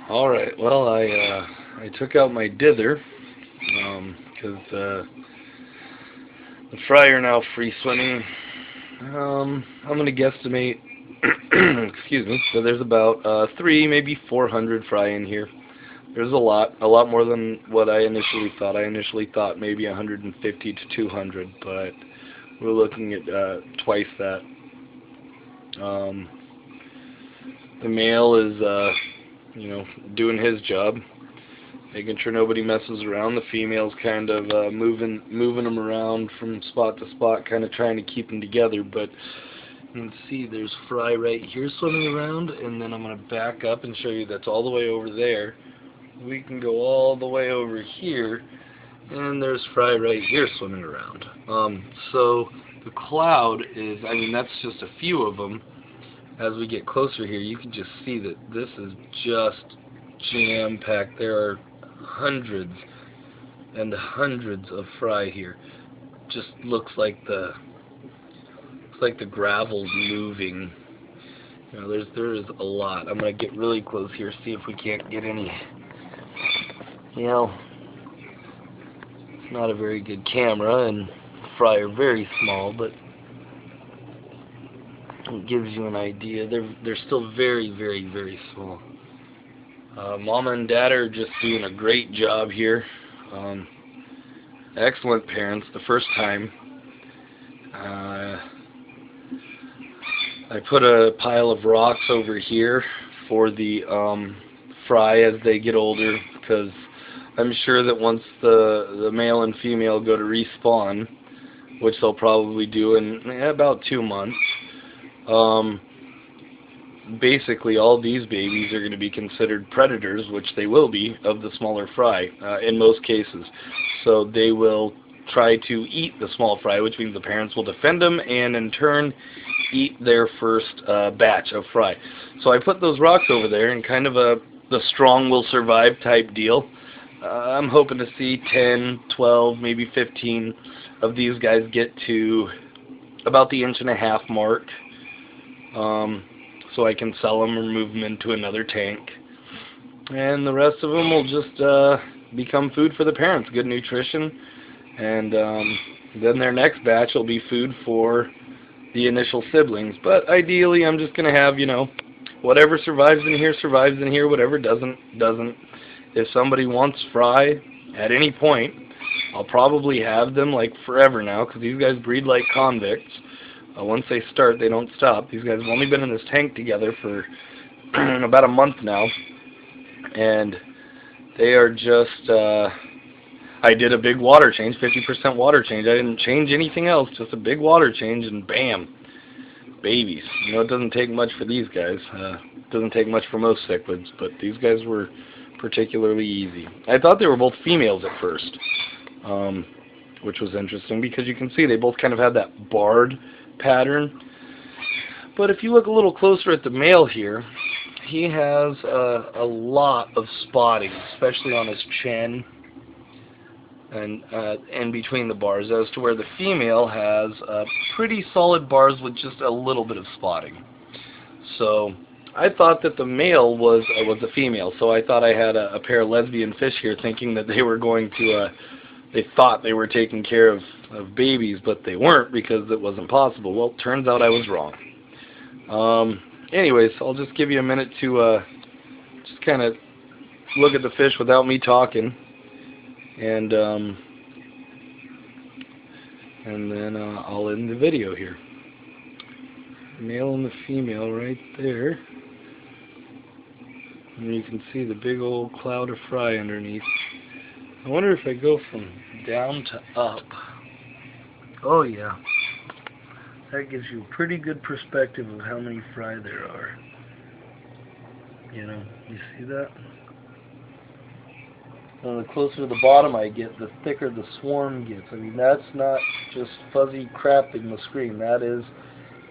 All right. Well, I took out my dither because the fry are now free swimming. I'm gonna guesstimate. Excuse me. So there's about three, maybe 400 fry in here. There's a lot more than what I initially thought. I initially thought maybe 150 to 200, but we're looking at twice that. Um, the male is, doing his job, making sure nobody messes around. The female's kind of moving them around from spot to spot, kind of trying to keep them together. But you can see there's fry right here swimming around, and then I'm going to back up and show you that's all the way over there. We can go all the way over here, and there's fry right here swimming around. So the cloud is, I mean, that's just a few of them. As we get closer here, you can just see that this is just jam-packed. There are hundreds and hundreds of fry here. Just looks like the gravel's moving. You know, there is a lot. I'm gonna get really close here, see if we can't get any. You know, it's not a very good camera, and fry are very small, but it gives you an idea. They're still very, very, very small. Mama and Dad are just doing a great job here. Excellent parents. The first time, I put a pile of rocks over here for the fry as they get older, because I'm sure that once the male and female go to respawn, which they'll probably do in about 2 months, basically all these babies are going to be considered predators, which they will be, of the smaller fry in most cases. So they will try to eat the small fry, which means the parents will defend them and in turn eat their first batch of fry. So I put those rocks over there in kind of the strong will survive type deal. I'm hoping to see 10, 12, maybe 15 of these guys get to about the 1.5 inch mark. So I can sell them or move them into another tank. And the rest of them will just become food for the parents, good nutrition. And then their next batch will be food for the initial siblings. But ideally, I'm just going to have, whatever survives in here, whatever doesn't, doesn't. If somebody wants fry at any point, I'll probably have them like forever now, because these guys breed like convicts. Once they start, they don't stop. These guys have only been in this tank together for about a month now, and they are just, I did a big water change, 50% water change. I didn't change anything else, just a big water change, and bam, babies. It doesn't take much for these guys. It doesn't take much for most cichlids, but these guys were particularly easy. I thought they were both females at first, which was interesting, because you can see they both kind of had that barred pattern. But if you look a little closer at the male here, he has a lot of spotting, especially on his chin and in between the bars, as to where the female has pretty solid bars with just a little bit of spotting. So I thought that the male was a female, so I thought I had a pair of lesbian fish here, thinking that they were going to they thought they were taking care of babies, but they weren't, because it wasn't possible. Well, turns out I was wrong. Anyways, I'll just give you a minute to just kind of look at the fish without me talking, and then I'll end the video here. The male and the female right there, and you can see the big old cloud of fry underneath. I wonder if I go from down to up. Oh yeah, that gives you a pretty good perspective of how many fry there are. You see that? And the closer to the bottom I get, the thicker the swarm gets. I mean, that's not just fuzzy crap in the screen. That is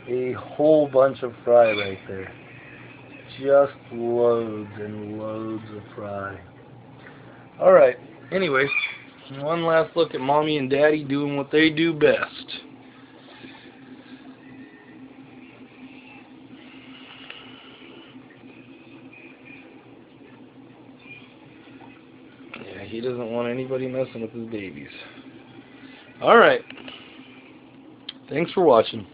a whole bunch of fry right there. Just loads and loads of fry. Alright, anyway, one last look at Mommy and Daddy doing what they do best. Yeah, he doesn't want anybody messing with his babies. Alright. Thanks for watching.